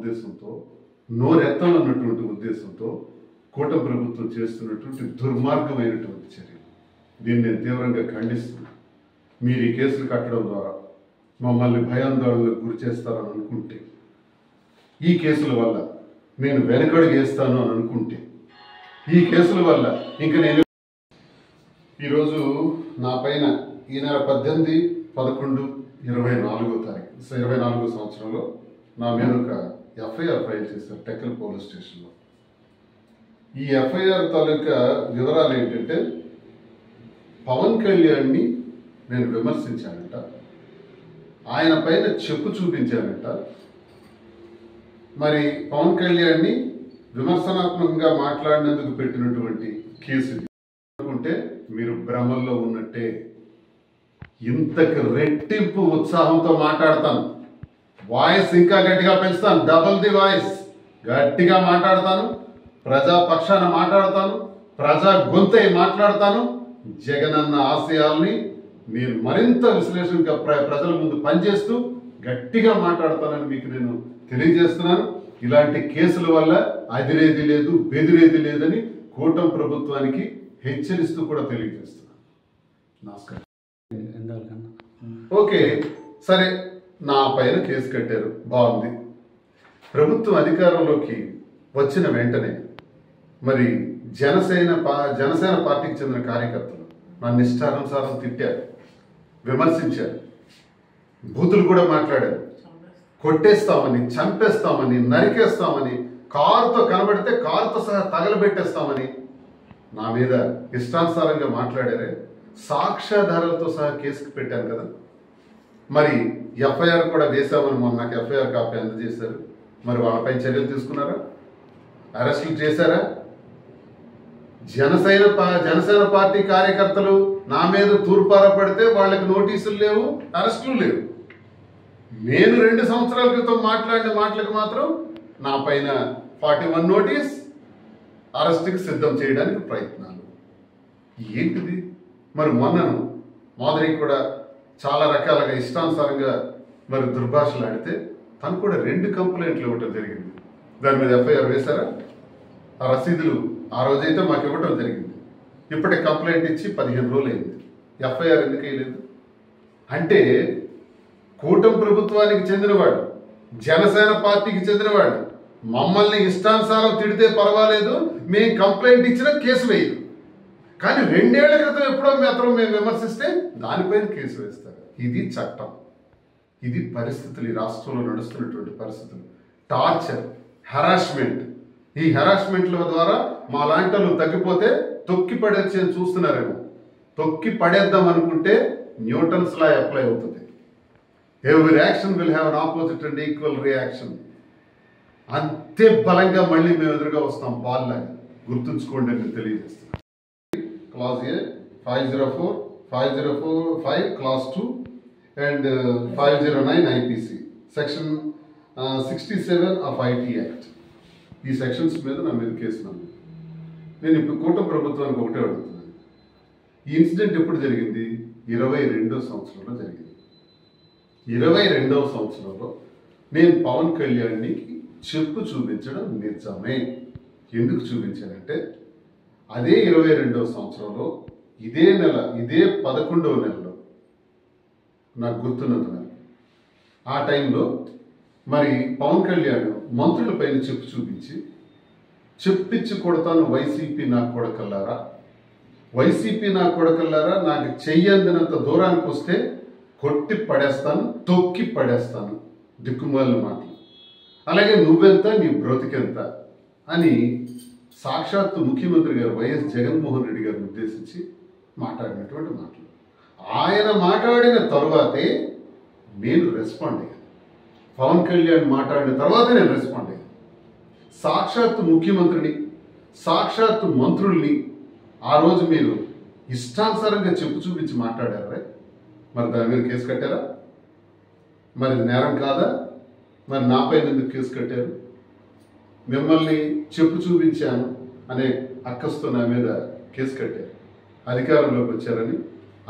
ఉద్దేశంతో, నోరెత్తాలన్నటువంటి ఉద్దేశంతో కూటమి ప్రభుత్వం చేస్తున్నటువంటి దుర్మార్గమైనటువంటి చర్య. దీన్ని నేను తీవ్రంగా ఖండిస్తున్నాను. మీరు ఈ కేసులు కట్టడం ద్వారా మమ్మల్ని భయాందోళనకు గురి చేస్తారని అనుకుంటే, ఈ కేసుల వల్ల నేను వెనకడుగు వేస్తాను అని అనుకుంటే, ఈ కేసుల వల్ల ఇంక నేను ఈరోజు నా పైన ఈ నెల 18/11/24 సంవత్సరంలో నా మీద ఒక ఎఫ్ఐఆర్ ఫైల్ చేశారు టెక్కల్ పోలీస్ స్టేషన్లో. ఈ ఎఫ్ఐఆర్ తాలూకా వివరాలు ఏంటంటే, పవన్ కళ్యాణ్ని నేను విమర్శించానంట, ఆయన పైన చెప్పు చూపించానంట. మరి పవన్ కళ్యాణ్ని విమర్శనాత్మకంగా మాట్లాడినందుకు పెట్టినటువంటి కేసు అనుకుంటే మీరు భ్రమల్లో ఉన్నట్టే. ఇంతకు రెట్టింపు ఉత్సాహంతో మాట్లాడతాను, వాయిస్ ఇంకా గట్టిగా పెంచుతాను, డబుల్ ది వాయిస్ గట్టిగా మాట్లాడతాను, ప్రజా పక్షాన మాట్లాడతాను, ప్రజా గొంతై మాట్లాడతాను. జగనన్న ఆశయాల్ని నేను మరింత విశ్లేషణగా ప్రజల ముందు పనిచేస్తూ గట్టిగా మాట్లాడతానని మీకు నేను తెలియజేస్తున్నాను. ఇలాంటి కేసుల వల్ల అదిరేది లేదు, బెదిరేది లేదని కూటమి ప్రభుత్వానికి హెచ్చరిస్తూ కూడా తెలియజేస్తున్నాను. నమస్కారం. ఓకే, సరే, నా పైన కేసు కట్టారు, బాగుంది. ప్రభుత్వం అధికారంలోకి వచ్చిన వెంటనే మరి జనసేన పార్టీకి చెందిన కార్యకర్తలు నన్ను ఇష్టానుసారం తిట్టారు, విమర్శించారు, బూతులు కూడా మాట్లాడారు. కొట్టేస్తామని, చంపేస్తామని, నరికేస్తామని, కారుతో కనబడితే కారుతో సహా తగలబెట్టేస్తామని నా మీద ఇష్టానుసారంగా మాట్లాడారే. సాక్ష్యాధారాలతో సహా కేసుకు పెట్టాను కదా. మరి ఎఫ్ఐఆర్ కూడా వేశామని మొన్న నాకు ఎఫ్ఐఆర్ కాపీ అందజేశారు. మరి వాళ్ళపై చర్యలు తీసుకున్నారా? అరెస్టులు చేశారా? జనసేన పార్టీ కార్యకర్తలు నా మీద తూర్పార పడితే వాళ్ళకి నోటీసులు లేవు, అరెస్టులు లేవు. నేను 2 సంవత్సరాల క్రితం మాట్లాడిన మాటలకు మాత్రం నా పైన 41 నోటీస్, అరెస్టుకి సిద్ధం చేయడానికి ప్రయత్నాలు. ఏంటిది? మరి మొన్నను మాధురి కూడా చాలా రకాలుగా ఇష్టానుసారంగా మరి దుర్భాషలు ఆడితే తను కూడా 2 కంప్లైంట్లు ఇవ్వటం జరిగింది. దాని మీద ఎఫ్ఐఆర్ వేశారా? ఆ రసీదులు ఆ రోజైతే మాకు ఇవ్వటం జరిగింది. ఇప్పటికి కంప్లైంట్ ఇచ్చి 15 రోజులు అయింది. ఎఫ్ఐఆర్ ఎందుకు వేయలేదు? అంటే కూటమి ప్రభుత్వానికి చెందినవాడు, జనసేన పార్టీకి చెందినవాడు మమ్మల్ని ఇష్టానుసారం తిడితే పర్వాలేదు, మేము కంప్లైంట్ ఇచ్చినా కేసు వేయదు. కానీ 2 ఏళ్ల క్రితం ఎప్పుడో మాత్రం మేము విమర్శిస్తే దానిపైన కేసు వేస్తారు. ఇది చట్టం, ఇది పరిస్థితులు, ఈ రాష్ట్రంలో నడుస్తున్నటువంటి పరిస్థితులు. Torture, harassment. ఈ హెరాస్మెంట్ల ద్వారా మా లాంటి వాళ్ళు తగ్గిపోతే తొక్కి పడేసి చూస్తున్నారేమో. తొక్కి పడేద్దాం అనుకుంటే న్యూటన్స్ లా అప్లై అవుతుంది. Every action will have an opposite and equal reaction. అంతే బలంగా మళ్ళీ మేము ఎదురుగా వస్తాం బాల్లాగా. గుర్తుంచుకోండి అని తెలియజేస్తున్నాం. Class A 504, 5 class 2 and 509 IPC section 67 of IT act. ఈ సెక్షన్స్ మీద నా మీద కేసు నమోదు. నేను ఇప్పుడు కూటమి ప్రభుత్వానికి ఒకటే అడుగుతున్నాను. ఈ ఇన్సిడెంట్ ఎప్పుడు జరిగింది? 22వ సంవత్సరంలో జరిగింది. 22వ సంవత్సరంలో నేను పవన్ కళ్యాణ్ని చెప్పు చూపించడం నిజమే. ఎందుకు చూపించానంటే, అదే 22వ సంవత్సరంలో ఇదే నెల, ఇదే 11వ నెలలో నాకు గుర్తున్నంత నెల, ఆ టైంలో మరి పవన్ కళ్యాణ్ మంత్రుల పైన చెప్పు చూపించి, చెప్పిచ్చి కొడతాను వైసీపీ నా కొడకల్లారా, వైసీపీ నా కొడకల్లారా, నాకు చెయ్యందినంత దూరానికి వస్తే కొట్టి పడేస్తాను, తొక్కి పడేస్తాను, దిక్కుమాలిన మాటలు. అలాగే నువ్వెంత, నీ బ్రతికెంత అని సాక్షాత్తు ముఖ్యమంత్రి గారు వైఎస్ జగన్మోహన్ రెడ్డి గారిని ఉద్దేశించి మాట్లాడినటువంటి మాటలు. ఆయన మాట్లాడిన తరువాతే నేను రెస్పాండ్ అయ్యాను. పవన్ కళ్యాణ్ మాట్లాడిన తర్వాతే నేను రెస్పాండ్ అయ్యాను. సాక్షాత్తు ముఖ్యమంత్రిని, సాక్షాత్తు మంత్రుల్ని ఆ రోజు మీరు ఇష్టానుసారంగా చెప్పు చూపించి మాట్లాడారా? మరి దాని మీద కేసు కట్టారా? మరి నేరం కాదా? మరి నాపై ఎందుకు కేసు కట్టారు? మిమ్మల్ని చెప్పు చూపించాను అనే అక్కస్తో నా మీద కేసు కట్టారు. అధికారంలోకి వచ్చారని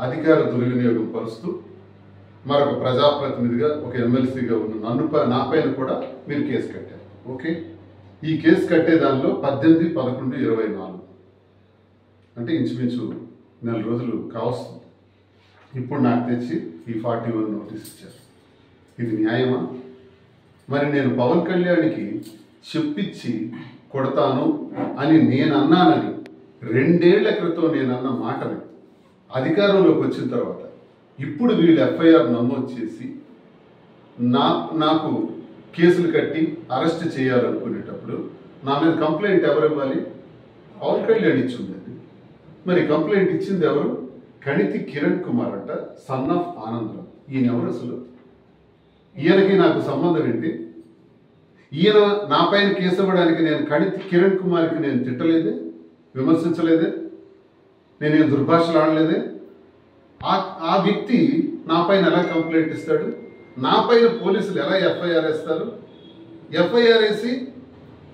అధికార దుర్వినియోగం పరుస్తూ మరొక ప్రజాప్రతినిధిగా, ఒక ఎమ్మెల్సీగా ఉన్న నాపైన కూడా మీరు కేసు కట్టారు. ఓకే, ఈ కేసు కట్టే దానిలో 18/11/24 అంటే ఇంచుమించు నెల రోజులు కావస్తుంది. ఇప్పుడు నాకు తెచ్చి ఈ 41 నోటీస్ ఇచ్చారు. ఇది న్యాయమా? మరి నేను పవన్ కళ్యాణ్కి చెప్పించి కొడతాను అని నేను అన్నానని 2 ఏళ్ల క్రితం నేను అన్న మాటని అధికారంలోకి వచ్చిన తర్వాత ఇప్పుడు వీళ్ళు ఎఫ్ఐఆర్ నమోదు చేసి నాకు కేసులు కట్టి అరెస్ట్ చేయాలనుకునేటప్పుడు నా మీద కంప్లైంట్ ఎవరు ఇవ్వాలి? పవన్ కళ్యాణ్ ఇచ్చిందండి. మరి కంప్లైంట్ ఇచ్చింది ఎవరు? కణితి కిరణ్ కుమార్ అంట, సన్ ఆఫ్ ఆనందరావు. ఈయన ఎవరు అసలు? ఈయనకి నాకు సంబంధం ఏంటి? ఈయన నా పైన కేసు ఇవ్వడానికి నేను కణితి కిరణ్ కుమార్కి నేను తిట్టలేదే, విమర్శించలేదే, నేనేం దుర్భాషలు ఆడలేదే. ఆ వ్యక్తి నా పైన ఎలా కంప్లైంట్ ఇస్తాడు? నా పైన పోలీసులు ఎలా ఎఫ్ఐఆర్ వేస్తారు? ఎఫ్ఐఆర్ వేసి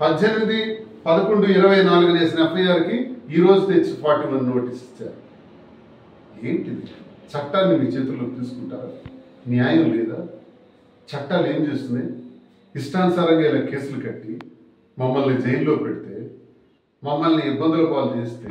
18/11/24 వేసిన ఎఫ్ఐఆర్కి ఈరోజు తెచ్చి 41 నోటీస్ ఇచ్చారు. ఏంటిది? చట్టాన్ని మీ చేతుల్లోకి తీసుకుంటారా? న్యాయం లేదా? చట్టాలు ఏం చేస్తున్నాయి? ఇష్టానుసారంగా ఇలా కేసులు కట్టి మమ్మల్ని జైల్లో పెడితే, మమ్మల్ని ఇబ్బందుల పాలు చేస్తే